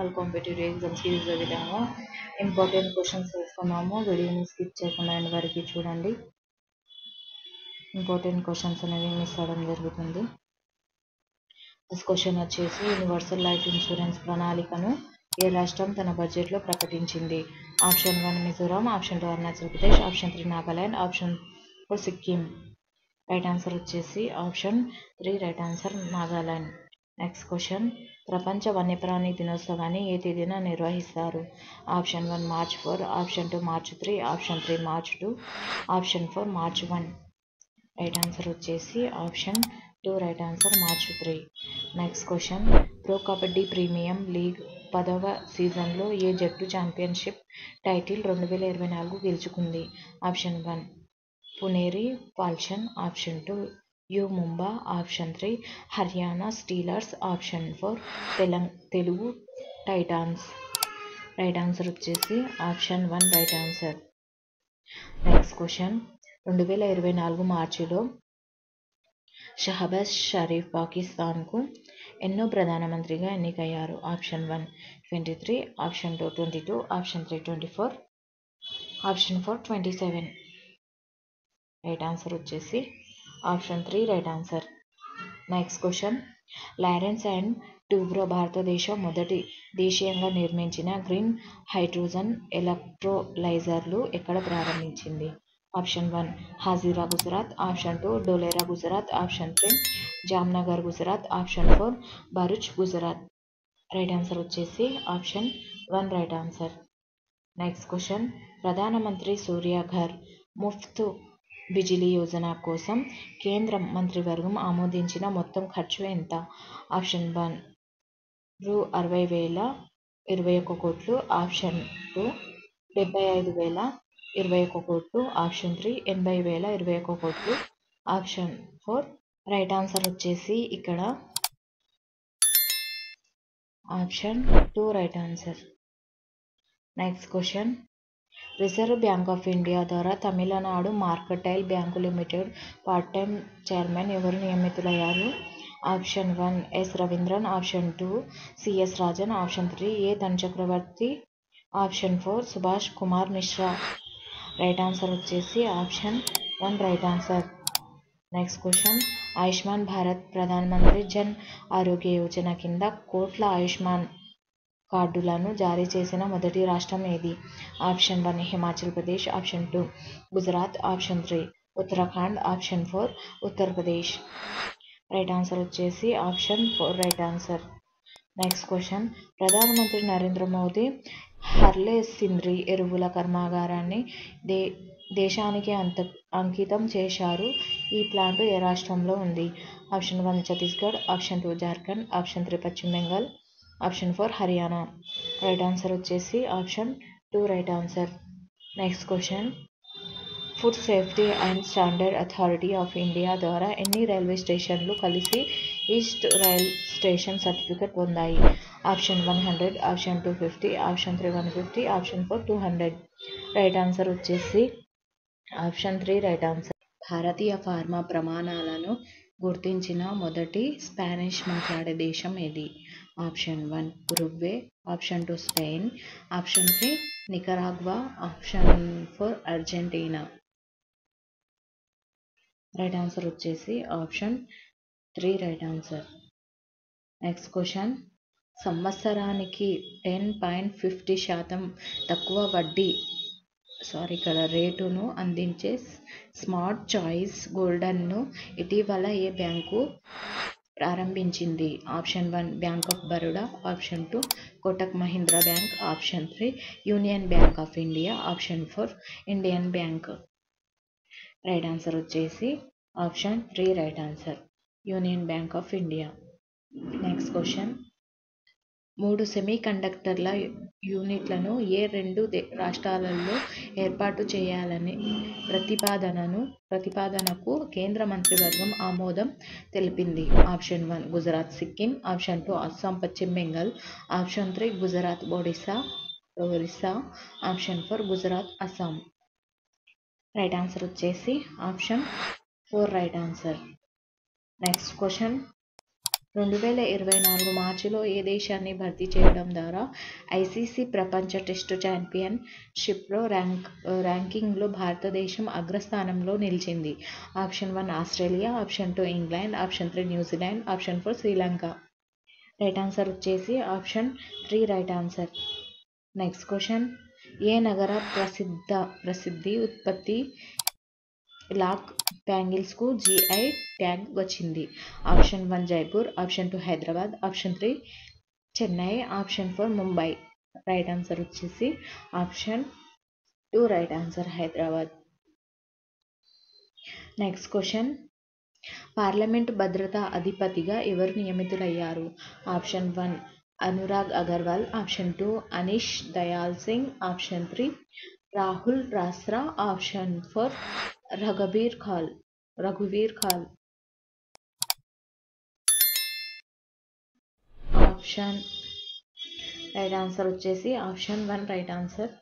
All competitive ఎగ్జామ్స్కి use అయ్యే విధంగా ఇంపార్టెంట్ క్వశ్చన్స్ వేసుకున్నాము. వీడియోని స్కిప్ చేయకుండా ఎండ్ వరకు చూడండి. ఇంపార్టెంట్ క్వశ్చన్స్ అనేవి మిస్ అవ్వడం జరుగుతుంది. ఫస్ట్ క్వశ్చన్ వచ్చేసి యూనివర్సల్ లైఫ్ ఇన్సూరెన్స్ ప్రణాళికను ఏ రాష్ట్రం తన బడ్జెట్లో ప్రకటించింది? Option 1 Mizoram, option 2 Arunachal Pradesh, option 3 Nagaland, option 4 Sikkim. Right answer వచ్చేసి option 3 right answer Nagaland. Next question ప్రపంచ వన్యప్రాణి దినోత్సవాన్ని ఏ తేదీన నిర్వహిస్తారు? Option 1 March 4, option 2 March 3, option 3 March 2, option 4 March 1. Right answer వచ్చేసి option 2 right answer March 3. Next question pro kabaddi premium league 10వ సీజన్లో ఏ జట్టు ఛాంపియన్షిప్ టైటిల్ 2024 గెలుచుకుంది? Option 1 Puneri falcons, option 2 U Mumba, option 3 Haryana steelers, option 4 Telugu titans. Right answer వచ్చేసి option 1 right answer. Next question 2024 మార్చిలో షహబాజ్ షరీఫ్ పాకిస్తాన్కు ఎన్నో ప్రధానమంత్రిగా ఎన్నికయ్యారు? Option 1 23, option 2 22, option 3 24, option 4 27. Right answer వచ్చేసి option 3 right answer. Next question లారెన్స్ అండ్ టూబ్రో భారతదేశం మొదటి దేశీయంగా నిర్మించిన గ్రీన్ హైడ్రోజన్ ఎలక్ట్రోలైజర్లు ఎక్కడ ప్రారంభించింది? Option 1 Hazira Gujarat, option 2 Dholera Gujarat, option 3 Jamnagar Gujarat, option 4 Bharuch Gujarat. Right answer వచ్చేసి option 1 right answer. Next question ప్రధానమంత్రి సూర్యఘర్ ముఫ్త్ బిజిలీ యోజన కోసం కేంద్ర మంత్రివర్గం ఆమోదించిన మొత్తం ఖర్చు ఎంత? ఆప్షన్ 1 రూ. 60,021 కోట్లు, ఆప్షన్ 2 75,021 కోట్లు, ఆప్షన్ 3 80,021 కోట్లు, ఆప్షన్ 4 రైట్ ఆన్సర్ వచ్చేసి ఇక్కడ option 2 right answer. Next question Reserve Bank of India ద్వారా Tamil Nadu mercantile bank limited part time chairman ఎవరు నియమితులయ్యారు? Option 1 S Ravindran, option 2 CS Rajan, option 3 A Dhan Chakravarthy, option 4 Subhash Kumar Mishra. Right answer వచ్చేసి option 1 right answer. Next question Ayushman Bharat Pradhan Mantri Jan ఆరోగ్య యోజన కింద కోట్ల ఆయుష్మాన్ కార్డులను జారీ చేసిన మొదటి రాష్ట్రం ఏది? Option 1 Himachal Pradesh, option 2 Gujarat, option 3 Uttarakhand, option 4 Uttar Pradesh. Right answer వచ్చేసి option 4 right answer. Next question ప్రధానమంత్రి నరేంద్ర మోదీ హర్లే సింద్రి ఎరువుల కర్మాగారాన్ని దేశానికి అంకితం చేశారు. ఈ ప్లాంట్ ఏ రాష్ట్రంలో ఉంది? Option 1 Chhattisgarh, option 2 Jharkhand, option 3 పశ్చిమ Bengal, option 4 Haryana. Right answer వచ్చేసి option 2 right answer. Next question food safety and standard authority of India ద్వారా ఎన్ని రైల్వే స్టేషన్లు కలిసి ఈస్ట్ రైల్ స్టేషన్ సర్టిఫికెట్ పొందాయి? Option 100, option 2 50, option 3 150, option 4 200. Right answer వచ్చేసి ఆప్షన్ 3 రైట్ ఆన్సర్. భారతీయ pharma ప్రమాణాలను గుర్తించిన మొదటి స్పానిష్ మాట్లాడే దేశం ఏది? Option 1 Uruguay, option 2 Spain, option 3 Nicaragua, option 4 Argentina. Right answer వచ్చేసి option 3 right answer. Next question సంవత్సరానికి 10.50% తక్కువ వడ్డీ ఇక్కడ రేటును అందించే స్మార్ట్ చాయిస్ గోల్డ్ను ఇటీవల ఏ బ్యాంకు ప్రారంభించింది? Option 1 bank of Baroda, option 2 Kotak Mahindra bank, option 3 Union Bank of India, option 4 Indian bank. Right answer వచ్చేసి option 3 right answer Union Bank of India. Next question 3 సెమీ కండక్టర్ల యూనిట్లను ఏ 2 రాష్ట్రాలలో ఏర్పాటు చేయాలనే ప్రతిపాదనకు కేంద్ర మంత్రివర్గం ఆమోదం తెలిపింది? ఆప్షన్ 1 గుజరాత్ సిక్కిం, ఆప్షన్ 2 అస్సాం పశ్చిమ Bengal, option 3 Gujarat Orissa, option 4 Gujarat Assam. Right answer వచ్చేసి option 4 right answer. Next question 2024 మార్చిలో ఏ దేశాన్ని భర్తీ చేయడం ద్వారా ఐసీసీ ప్రపంచ టెస్టు ఛాంపియన్షిప్లో ర్యాంకింగ్లో భారతదేశం అగ్రస్థానంలో నిలిచింది? Option 1 Australia, option 2 England, option 3 New Zealand, option 4 Sri Lanka. Right answer వచ్చేసి option 3 right answer. Next question. ఏ నగర ప్రసిద్ధి ఉత్పత్తి లాక్ బ్యాంగిల్స్కు జీఐ ట్యాగ్ వచ్చింది? Option 1 Jaipur, option 2 Hyderabad, option 3 Chennai, option 4 Mumbai. Right answer వచ్చేసి option 2 right answer Hyderabad. Next question. Parliament భద్రతా అధిపతిగా ఎవరు నియమితులయ్యారు? Option 1 Anurag Agarwal, option 2 Anish Dayal Singh, option 3 Rahul Rasra, option 4 రఘువీర్ ఖాల్. ఆప్షన్ రైట్ ఆన్సర్ వచ్చేసి option 1 right answer.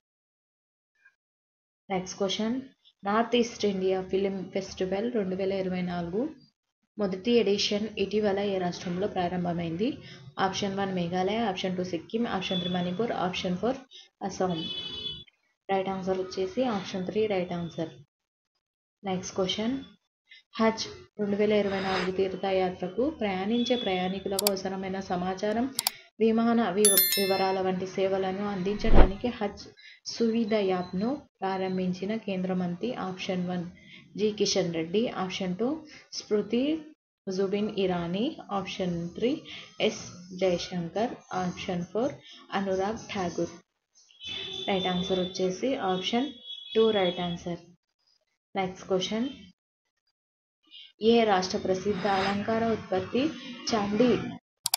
Next question. North east India film festival 2024 మొదటి edition ఇటీవల ఏ రాష్ట్రంలో ప్రారంభమైంది? Option 1 Meghalaya, option 2 Sikkim, option 3 Manipur, option 4 Assam. Right answer వచ్చేసి option 3 right answer. Next question. హజ్ 2024 తీర్థయాత్రకు ప్రయాణించే ప్రయాణికులకు అవసరమైన సమాచారం, విమాన వివరాల వంటి సేవలను అందించడానికి హజ్ సువిధ యాప్ను ప్రారంభించిన కేంద్ర మంత్రి? Option 1 G Kishan Reddy, option 2 Smriti Zubin Irani, option 3 S Jaishankar, option 4 Anurag Thakur. Right answer వచ్చేసి option 2 right answer. Next question. ఏ రాష్ట్ర ప్రసిద్ధ అలంకార ఉత్పత్తి చాందీ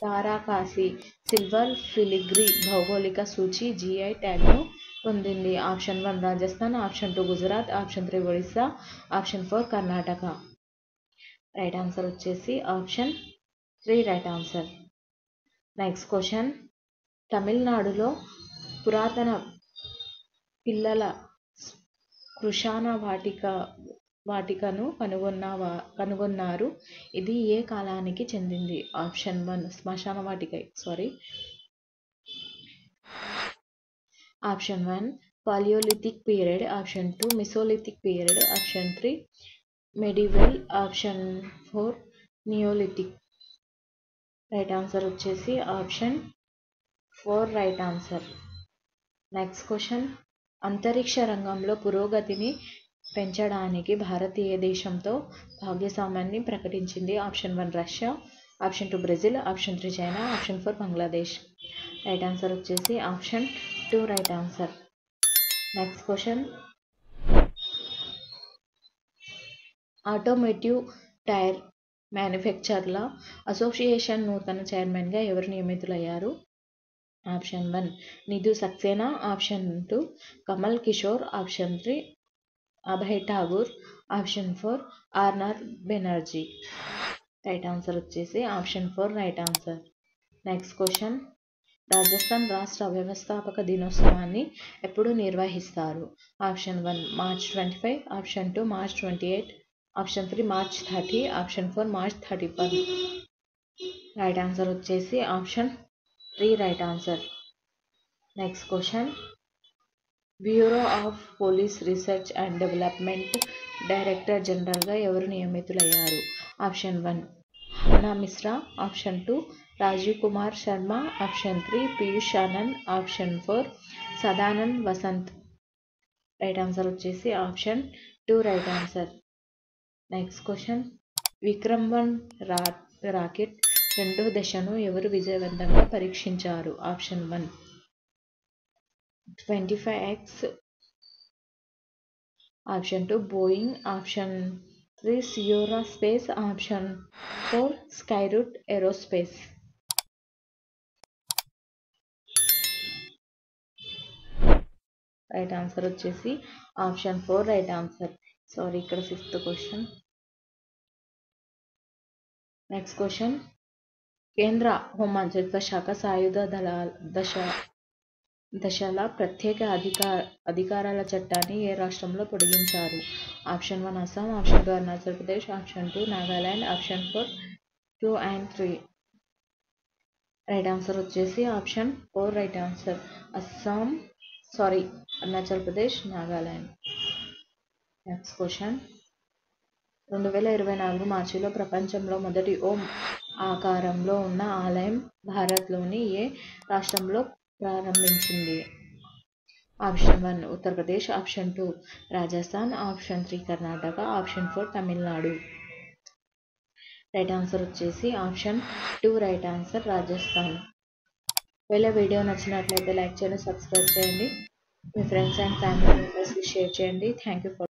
తారకాసి సిల్వర్ ఫిలిగ్రీ భౌగోళిక సూచి జీఐ ట్యాగ్ను పొందింది? Option 1 Rajasthan, option 2 Gujarat, option 3 Odisha, option 4 Karnataka. Right answer వచ్చేసి option 3 right answer. Next question. తమిళనాడులో పురాతన పిల్లల శ్మశాన వాటికను కనుగొన్నారు. ఇది ఏ కాలానికి చెందింది? Option 1 option 1 palaeolithic period, option 2 mesolithic period, option 3 medieval, option 4 neolithic. Right answer వచ్చేసి option 4 right answer. Next question. అంతరిక్ష రంగంలో పురోగతిని పెంచడానికి భారత్ ఏ దేశంతో భాగస్వామ్యాన్ని ప్రకటించింది? Option 1 Russia, option 2 Brazil, option 3 China, option 4 Bangladesh. Right answer వచ్చేసి option 2 right answer. Next question. Automotive tyre మ్యానుఫ్యాక్చరర్ల అసోసియేషన్ నూతన చైర్మన్గా ఎవరు నియమితులయ్యారు? Option 1 నిధు Saxena, option 2 Kamal Kishore, option 3 Abhay Tagore, option 4 RR Banerjee. Right answer వచ్చేసి option 4 right answer. Next question. Rajasthan రాష్ట్ర వ్యవస్థాపక దినోత్సవాన్ని ఎప్పుడు నిర్వహిస్తారు? Option 1 March 25, option 2 March 28, option 3 March 30, option 4 March 31. Right answer వచ్చేసి option 3 right answer. Next question. Bureau of police research and development director జనరల్గా ఎవరు నియమితులయ్యారు? Option 1 Hanna Mishra, option 2 Rajiv Kumar Sharma, option 3 Piyush Anand, option 4 Sadanand Vasant. Right answer వచ్చేసి option 2 right answer. Next question. Vikram one rocket రెండో దశను ఎవరు విజయవంతంగా పరీక్షించారు? Option 1 25X, option 2 Boeing, option 3 Sierra space, option 4 Skyroot aerospace. Right answer వచ్చేసి ఆప్షన్ 4 రైట్ ఆన్సర్. ఇక్కడ 5th క్వశ్చన్. Next question. కేంద్ర హోంమంత్రిత్వ శాఖ సాయుధ దళాల ప్రత్యేక అధికారాల చట్టాన్ని ఏ రాష్ట్రంలో పొడిగించారు? Option 1 Assam, option 2 Arunachal Pradesh, option 2 Nagaland, option 4 2 and 3. Right answer వచ్చేసి option 4 right answer. Arunachal Pradesh, Nagaland. Next question. 2024 మార్చిలో ప్రపంచంలో మొదటి ఓం ఆకారంలో ఉన్న ఆలయం భారత్లోని ఏ రాష్ట్రంలో ప్రారంభించింది? Option 1 Uttar Pradesh, option 2 Rajasthan, option 3 Karnataka, option 4 Tamil Nadu. Right answer వచ్చేసి ఆప్షన్ 2 రైట్ ఆన్సర్ రాజస్థాన్. ఒకవేళ వీడియో నచ్చినట్లయితే లైక్ చేయండి, సబ్స్క్రైబ్ చేయండి, మీ ఫ్రెండ్స్ అండ్ ఫ్యామిలీ మెంబర్స్కి షేర్ చేయండి. Thank you for